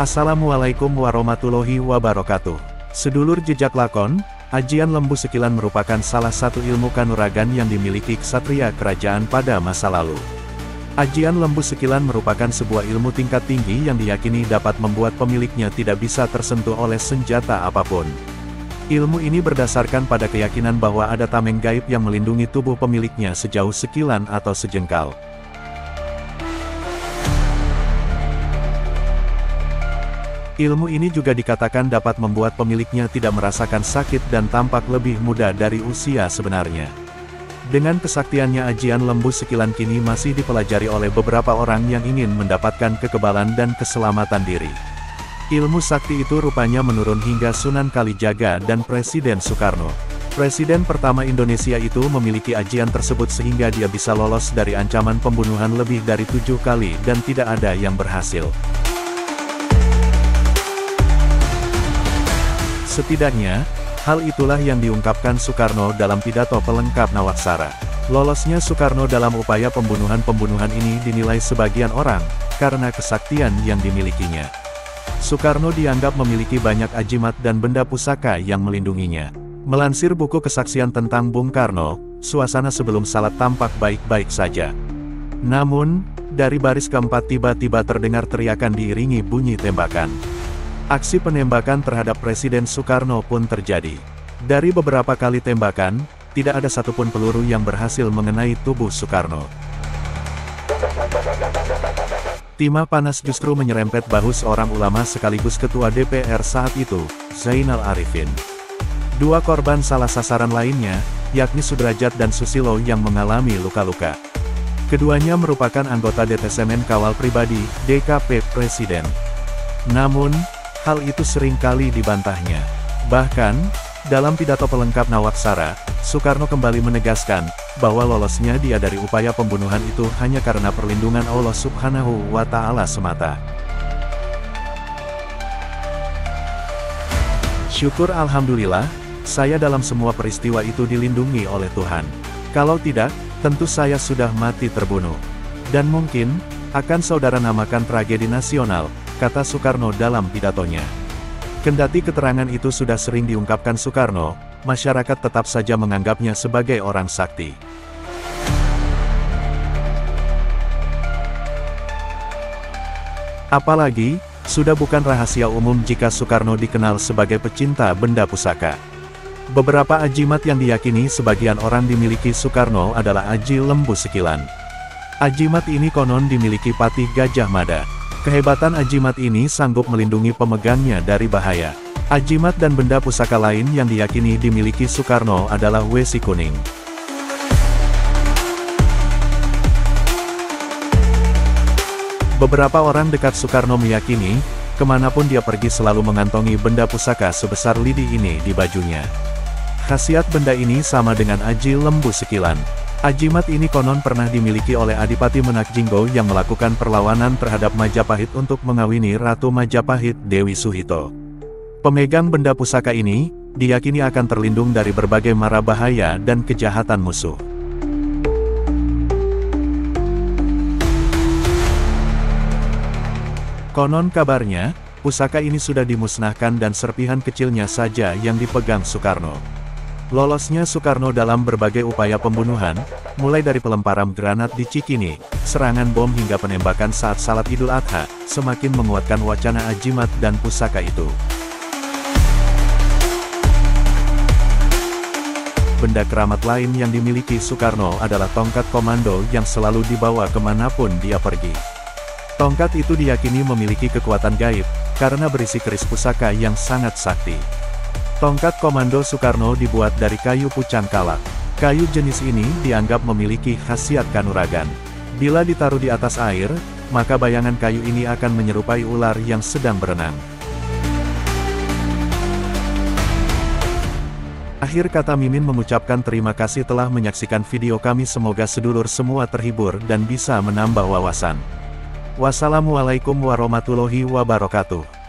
Assalamualaikum warahmatullahi wabarakatuh. Sedulur jejak lakon, ajian lembu sekilan merupakan salah satu ilmu kanuragan yang dimiliki ksatria kerajaan pada masa lalu. Ajian lembu sekilan merupakan sebuah ilmu tingkat tinggi yang diyakini dapat membuat pemiliknya tidak bisa tersentuh oleh senjata apapun. Ilmu ini berdasarkan pada keyakinan bahwa ada tameng gaib yang melindungi tubuh pemiliknya sejauh sekilan atau sejengkal. Ilmu ini juga dikatakan dapat membuat pemiliknya tidak merasakan sakit dan tampak lebih muda dari usia sebenarnya. Dengan kesaktiannya, ajian lembu sekilan kini masih dipelajari oleh beberapa orang yang ingin mendapatkan kekebalan dan keselamatan diri. Ilmu sakti itu rupanya menurun hingga Sunan Kalijaga dan Presiden Soekarno. Presiden pertama Indonesia itu memiliki ajian tersebut sehingga dia bisa lolos dari ancaman pembunuhan lebih dari 7 kali dan tidak ada yang berhasil. Setidaknya, hal itulah yang diungkapkan Soekarno dalam pidato pelengkap Nawaksara. Lolosnya Soekarno dalam upaya pembunuhan-pembunuhan ini dinilai sebagian orang, karena kesaktian yang dimilikinya. Soekarno dianggap memiliki banyak ajimat dan benda pusaka yang melindunginya. Melansir buku kesaksian tentang Bung Karno, suasana sebelum salat tampak baik-baik saja. Namun, dari baris keempat tiba-tiba terdengar teriakan diiringi bunyi tembakan. Aksi penembakan terhadap Presiden Soekarno pun terjadi. Dari beberapa kali tembakan, tidak ada satupun peluru yang berhasil mengenai tubuh Soekarno. Timah panas justru menyerempet bahu seorang ulama sekaligus ketua DPR saat itu, Zainal Arifin. Dua korban salah sasaran lainnya, yakni Sudrajat dan Susilo yang mengalami luka-luka. Keduanya merupakan anggota Detesemen Kawal Pribadi, DKP Presiden. Namun, hal itu sering kali dibantahnya. Bahkan, dalam pidato pelengkap Nawaksara, Soekarno kembali menegaskan, bahwa lolosnya dia dari upaya pembunuhan itu hanya karena perlindungan Allah Subhanahu wa Ta'ala semata. Syukur alhamdulillah, saya dalam semua peristiwa itu dilindungi oleh Tuhan. Kalau tidak, tentu saya sudah mati terbunuh. Dan mungkin, akan saudara namakan tragedi nasional, kata Soekarno dalam pidatonya. Kendati keterangan itu sudah sering diungkapkan Soekarno, masyarakat tetap saja menganggapnya sebagai orang sakti. Apalagi, sudah bukan rahasia umum jika Soekarno dikenal sebagai pecinta benda pusaka. Beberapa ajimat yang diyakini sebagian orang dimiliki Soekarno adalah aji lembu sekilan. Ajimat ini konon dimiliki Patih Gajah Mada. Kehebatan ajimat ini sanggup melindungi pemegangnya dari bahaya. Ajimat dan benda pusaka lain yang diyakini dimiliki Soekarno adalah wesi kuning. Beberapa orang dekat Soekarno meyakini, kemanapun dia pergi selalu mengantongi benda pusaka sebesar lidi ini di bajunya. Khasiat benda ini sama dengan aji lembu sekilan. Ajimat ini konon pernah dimiliki oleh Adipati Menakjinggo yang melakukan perlawanan terhadap Majapahit untuk mengawini Ratu Majapahit, Dewi Suhito. Pemegang benda pusaka ini, diyakini akan terlindung dari berbagai mara bahaya dan kejahatan musuh. Konon kabarnya, pusaka ini sudah dimusnahkan dan serpihan kecilnya saja yang dipegang Soekarno. Lolosnya Soekarno dalam berbagai upaya pembunuhan, mulai dari pelemparan granat di Cikini, serangan bom hingga penembakan saat salat Idul Adha, semakin menguatkan wacana ajimat dan pusaka itu. Benda keramat lain yang dimiliki Soekarno adalah tongkat komando yang selalu dibawa kemanapun dia pergi. Tongkat itu diyakini memiliki kekuatan gaib, karena berisi keris pusaka yang sangat sakti. Tongkat komando Soekarno dibuat dari kayu pucang kalak. Kayu jenis ini dianggap memiliki khasiat kanuragan. Bila ditaruh di atas air, maka bayangan kayu ini akan menyerupai ular yang sedang berenang. Akhir kata Mimin mengucapkan terima kasih telah menyaksikan video kami. Semoga sedulur semua terhibur dan bisa menambah wawasan. Wassalamualaikum warahmatullahi wabarakatuh.